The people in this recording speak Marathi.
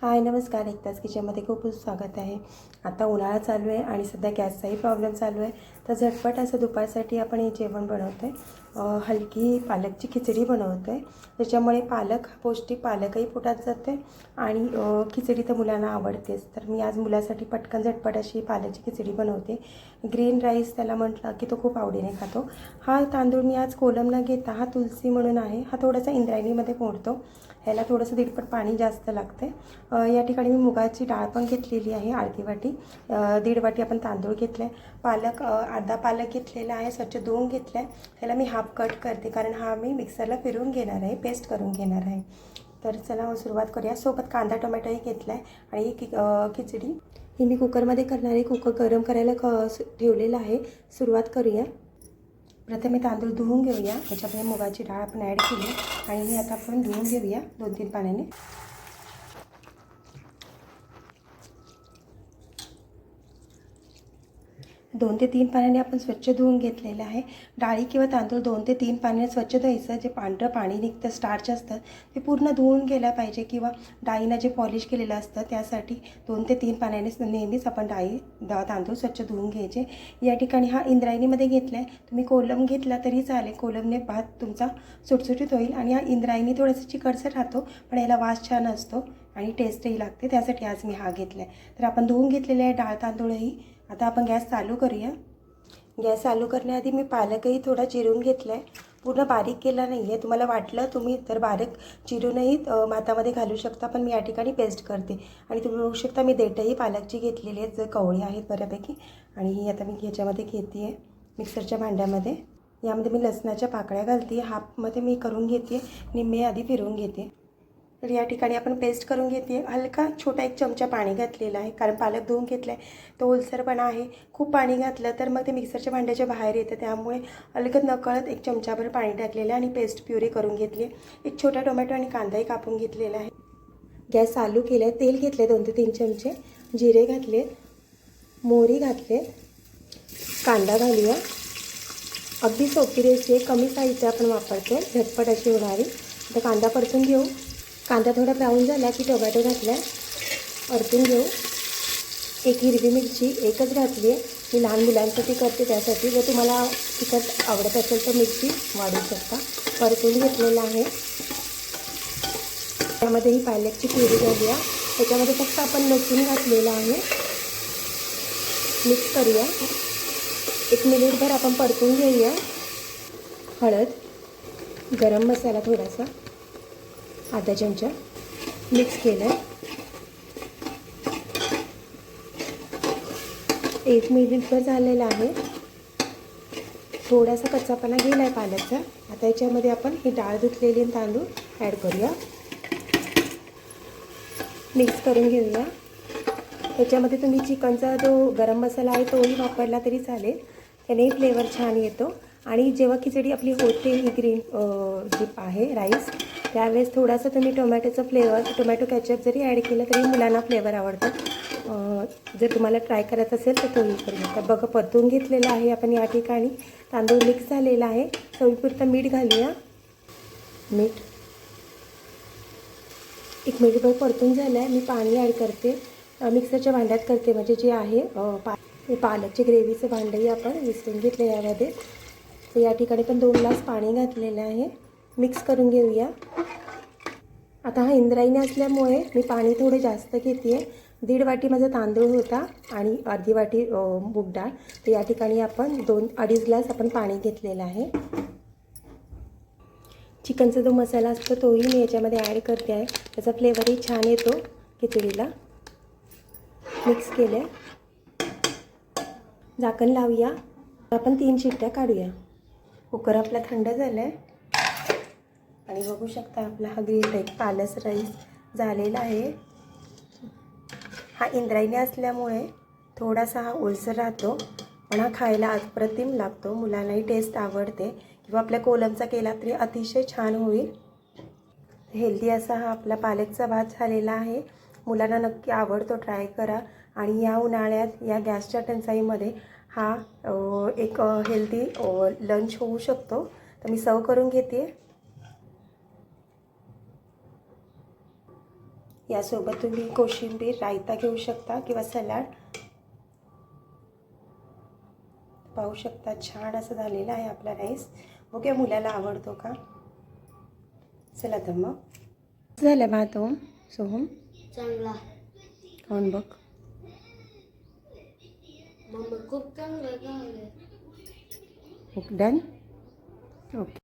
हाय नमस्कार, एकताच किचनमध्ये खूप खूप स्वागत आहे. आता उन्हाळा चालू आहे आणि सध्या गॅसचाही प्रॉब्लेम चालू आहे. तर झटपट असं दुपारसाठी आपण हे जेवण बनवतो आहे. हलकी पालकची खिचडी बनवतो आहे. त्याच्यामुळे पौष्टिक पालकही पोटात जाते आणि खिचडी तर मुलांना आवडतेच. तर मी आज मुलासाठी पटकन झटपट अशी पालकची खिचडी बनवते. ग्रीन राईस त्याला म्हटलं की तो खूप आवडीने खातो. हा तांदूळ मी आज कोलम न घेता हा तुलसी म्हणून आहे, हा थोडासा इंद्रायणीमध्ये फोडतो. ह्याला थोडंसं दीडपट पाणी जास्त लागते. या ठिकाणी मी मुगाची डाळ पण घेतलेली आहे अर्धी वाटी. 1.5 वाटी आपण तांदूळ घेतले. अर्धा पालक घेतलेला आहे, स्वच्छ धुवून घेतला आहे. ह्याला मी हाफ कट करते कारण हा मी मिक्सरला फिरवून घेणार आहे, पेस्ट करून घेणार आहे. तर चला सुरुवात करूया. सोबत कांदा टोमॅटोही घेतला आहे आणि खिचडी ही मी कुकरमध्ये करणार आहे. कुकर गरम करायला ठेवलेलं आहे. सुरुवात करूया. प्रथम मी तांदूळ धुवून घेऊया. ह्याच्यामध्ये मुगाची डाळ आपण ॲड केली आणि ही आता आपण धुवून घेऊया 2-3 पाण्याने. 2 ते 3 पाण्याने आपण स्वच्छ धुवून घेतलेलं आहे. डाळी किंवा तांदूळ 2 ते 3 पाण्याने स्वच्छ धुवायचं. जे पांढरं पाणी निघतं, स्टार्च असतं, ते पूर्ण धुवून गेलं पाहिजे किंवा डाळीनं जे पॉलिश केलेलं असतं त्यासाठी 2 ते 3 पाण्याने नेहमीच आपण तांदूळ स्वच्छ धुवून घ्यायचे. या ठिकाणी हा इंद्रायणीमध्ये घेतला आहे. तुम्ही कोलम घेतला तरी चालेल. कोलमने भात तुमचा सुटसुटीत होईल आणि हा इंद्रायणी थोडंसं चिकटसर राहतो, पण याला वास छान असतो आणि टेस्टही लागते. त्यासाठी आज मी हा घेतला आहे. तर आपण धुवून घेतलेले आहे डाळ तांदूळही. आता आपण गॅस चालू करूया. गॅस चालू करण्याआधी मी पालकही थोडा चिरून घेतला आहे. पूर्ण बारीक केला नाही आहे. तुम्हाला वाटलं तुम्ही तर बारीक चिरूनही भातामध्ये घालू शकता, पण मी या ठिकाणी पेस्ट करते. आणि तुम्ही बघू शकता मी देठही पालकची घेतलेली आहेत, जे कवळी आहेत बऱ्यापैकी. आणि ही आता मी ह्याच्यामध्ये घेते आहे मिक्सरच्या भांड्यामध्ये. यामध्ये मी लसणाच्या पाकळ्या घालते. हाफमध्ये मी करून घेते, निम्मे आधी फिरवून घेते. तर या ठिकाणी आपण पेस्ट करून घेते. हलका छोटा 1 चमचा पाणी घातलेला आहे कारण पालक धुवून घेतला आहे, तो ओलसरपणा आहे. खूप पाणी घातलं तर मग ते मिक्सरच्या भांड्याच्या बाहेर येतं, त्यामुळे हलकं नकळत 1 चमचाभर पाणी टाकलेलं आहे आणि पेस्ट प्युरी करून घेतली आहे. 1 छोटा टोमॅटो आणि कांदाही कापून घेतलेला आहे. गॅस चालू केला आहे. तेल घेतले 2 ते 3 चमचे. जिरे घातले, मोहरी घातले, कांदा घालूया. अगदी सोपी रेसिपी आहे, कमी साहित्य आपण वापरतो, झटपट अशी होणारी. आता कांदा परतून घेऊ. कांदा थोडा ब्राऊन झाला की टोमॅटो घातला, परतून घेऊ. 1 हिरवी मिरची एकच घातली आहे. मी लहान मुलांसाठी करते, त्यासाठी जर तुम्हाला तिखट आवडत असेल तर मिरची वाढवू शकता. परतून घेतलेलं आहे. त्यामध्ये ही पालकची प्युरी घालूया. त्याच्यामध्ये फक्त आपण लसूण घातलेलं आहे. मिक्स करूया. 1 मिनिटभर आपण परतून घेऊया. हळद, गरम मसाला थोडासा अर्धा चमचा मिक्स केलं. 1 मिनिटभर झालेला आहे. थोडासा कच्चापणा गेला आहे पालकचा. आता याच्यामध्ये आपण ही डाळ धुतलेली तांदूळ ॲड करूया. मिक्स करून घेऊया. त्याच्यामध्ये तुम्ही चिकनचा जो गरम मसाला आहे तोही वापरला तरी चालेल, त्यानेही फ्लेवर छान येतो. आणि जेव्हा खिचडी आपली होते ही ग्रीन जी आहे राईस, त्यावेळेस थोडासा तुम्ही टोमॅटोचा फ्लेवर, टोमॅटो केचप जरी ॲड केलं तरी मुलांना फ्लेवर आवडतं. जर तुम्हाला ट्राय करायचं असेल तर तोही करू शकता. बघा परतून घेतलेलं आहे आपण. या ठिकाणी तांदूळ मिक्स झालेला आहे. चवीपुरतं मीठ घालूया. मीठ 1 मिनिटभर परतून झालं आहे. मी पाणी ॲड करते. मिक्सरच्या भांड्यात करते, म्हणजे जे आहे पालकचे ग्रेव्हीचं भांडंही आपण विसरून घेतलं यामध्ये. तर या ठिकाणी पण 2 ग्लास पाणी घातलेलं आहे. मिक्स करून घेऊया. आता हा इंद्रायणी असल्यामुळे मी पाणी थोडे जास्त घेते आहे. 1.5 वाटी माझा तांदूळ होता आणि अर्धी वाटी मूग डाळ. तर या ठिकाणी आपण 2-2.5 ग्लास आपण पाणी घेतलेलं आहे. चिकनचा जो मसाला असतो तोही मी याच्यामध्ये ॲड करते आहे. त्याचा फ्लेवरही छान येतो खिचडीला. मिक्स केले. झाकण लावूया. आपण 3 शिट्ट्या काढूया. कुकर आपला थंड झाला आहे आणि बघू शकता आपला हा ग्रीन पालक राईस झालेला आहे. हा इंद्रायणी असल्यामुळे थोडासा हा ओलसर राहतो, पण हा खायला अप्रतिम लागतो. मुलांनाही टेस्ट आवडते. किंवा आपल्या कोलमचा केला तरी अतिशय छान होईल. हेल्दी असा हा आपला पालकचा भात झालेला आहे. मुलांना नक्की आवडतो, ट्राय करा. आणि या उन्हाळ्यात या गॅसच्या टंचाईमध्ये हा एक हेल्दी लंच होऊ शकतो. तर मी सर्व करून घेते. यासोबत तुम्ही कोशिंबीर रायता घेऊ शकता किंवा सलाड. पाहू शकता छान असं झालेलं आहे आपला राईस. बघूया मुलाला आवडतो का. चला तर मग झालं भात ओम सोहम चांगला. खाऊन बघ. मम्मी खूप चांगलं झालं. डन. ओके.